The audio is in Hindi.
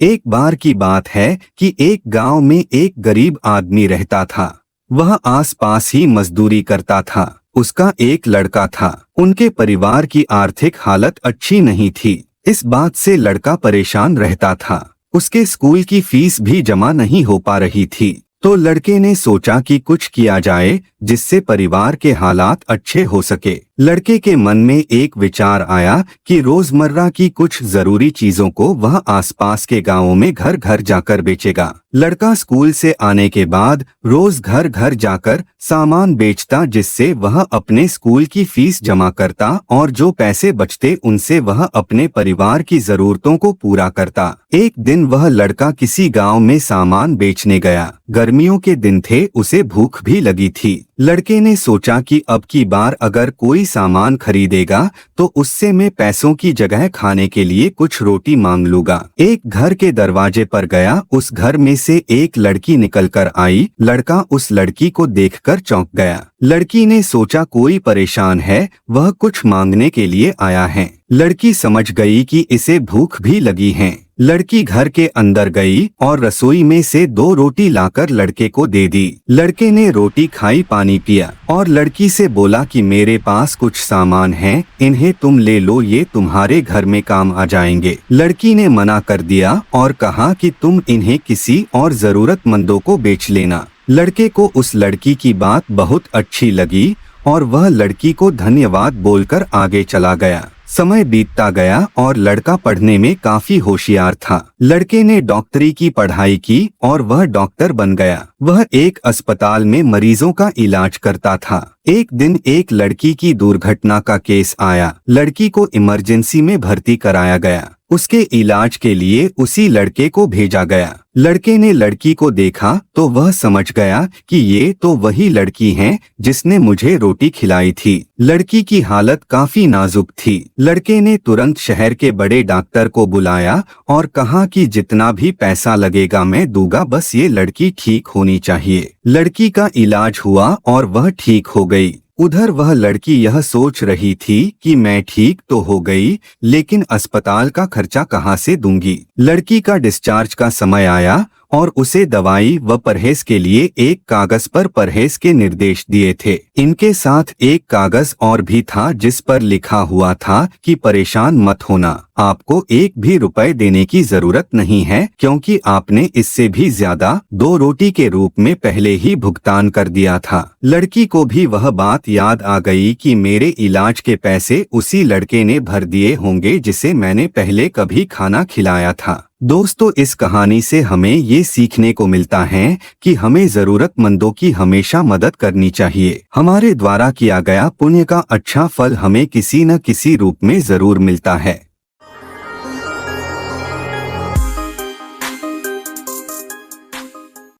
एक बार की बात है कि एक गांव में एक गरीब आदमी रहता था। वह आसपास ही मजदूरी करता था। उसका एक लड़का था। उनके परिवार की आर्थिक हालत अच्छी नहीं थी। इस बात से लड़का परेशान रहता था। उसके स्कूल की फीस भी जमा नहीं हो पा रही थी। तो लड़के ने सोचा कि कुछ किया जाए जिससे परिवार के हालात अच्छे हो सके। लड़के के मन में एक विचार आया कि रोजमर्रा की कुछ जरूरी चीजों को वह आसपास के गांवों में घर घर जाकर बेचेगा। लड़का स्कूल से आने के बाद रोज घर घर जाकर सामान बेचता, जिससे वह अपने स्कूल की फीस जमा करता और जो पैसे बचते उनसे वह अपने परिवार की जरूरतों को पूरा करता। एक दिन वह लड़का किसी गांव में सामान बेचने गया। गर्मियों के दिन थे, उसे भूख भी लगी थी। लड़के ने सोचा कि अब की बार अगर कोई सामान खरीदेगा तो उससे मैं पैसों की जगह खाने के लिए कुछ रोटी मांग लूंगा। एक घर के दरवाजे पर गया। उस घर में से एक लड़की निकलकर आई। लड़का उस लड़की को देखकर चौंक गया। लड़की ने सोचा कोई परेशान है, वह कुछ मांगने के लिए आया है। लड़की समझ गई कि इसे भूख भी लगी है। लड़की घर के अंदर गई और रसोई में से 2 रोटी लाकर लड़के को दे दी। लड़के ने रोटी खाई, पानी पिया और लड़की से बोला कि मेरे पास कुछ सामान है, इन्हें तुम ले लो, ये तुम्हारे घर में काम आ जाएंगे। लड़की ने मना कर दिया और कहा कि तुम इन्हें किसी और जरूरतमंदों को बेच लेना। लड़के को उस लड़की की बात बहुत अच्छी लगी और वह लड़की को धन्यवाद बोलकर आगे चला गया। समय बीतता गया और लड़का पढ़ने में काफी होशियार था। लड़के ने डॉक्टरी की पढ़ाई की और वह डॉक्टर बन गया। वह एक अस्पताल में मरीजों का इलाज करता था। एक दिन एक लड़की की दुर्घटना का केस आया। लड़की को इमरजेंसी में भर्ती कराया गया। उसके इलाज के लिए उसी लड़के को भेजा गया। लड़के ने लड़की को देखा तो वह समझ गया कि ये तो वही लड़की है जिसने मुझे रोटी खिलाई थी। लड़की की हालत काफी नाजुक थी। लड़के ने तुरंत शहर के बड़े डॉक्टर को बुलाया और कहा कि जितना भी पैसा लगेगा मैं दूंगा, बस ये लड़की ठीक होनी चाहिए। लड़की का इलाज हुआ और वह ठीक हो गई। उधर वह लड़की यह सोच रही थी कि मैं ठीक तो हो गई, लेकिन अस्पताल का खर्चा कहाँ से दूंगी। लड़की का डिस्चार्ज का समय आया और उसे दवाई व परहेज के लिए एक कागज पर परहेज के निर्देश दिए थे। इनके साथ एक कागज और भी था जिस पर लिखा हुआ था कि परेशान मत होना, आपको 1 भी रुपए देने की जरूरत नहीं है, क्योंकि आपने इससे भी ज्यादा 2 रोटी के रूप में पहले ही भुगतान कर दिया था। लड़की को भी वह बात याद आ गई कि मेरे इलाज के पैसे उसी लड़के ने भर दिए होंगे जिसे मैंने पहले कभी खाना खिलाया था। दोस्तों, इस कहानी से हमें ये सीखने को मिलता है कि हमें जरूरतमंदों की हमेशा मदद करनी चाहिए। हमारे द्वारा किया गया पुण्य का अच्छा फल हमें किसी न किसी रूप में जरूर मिलता है।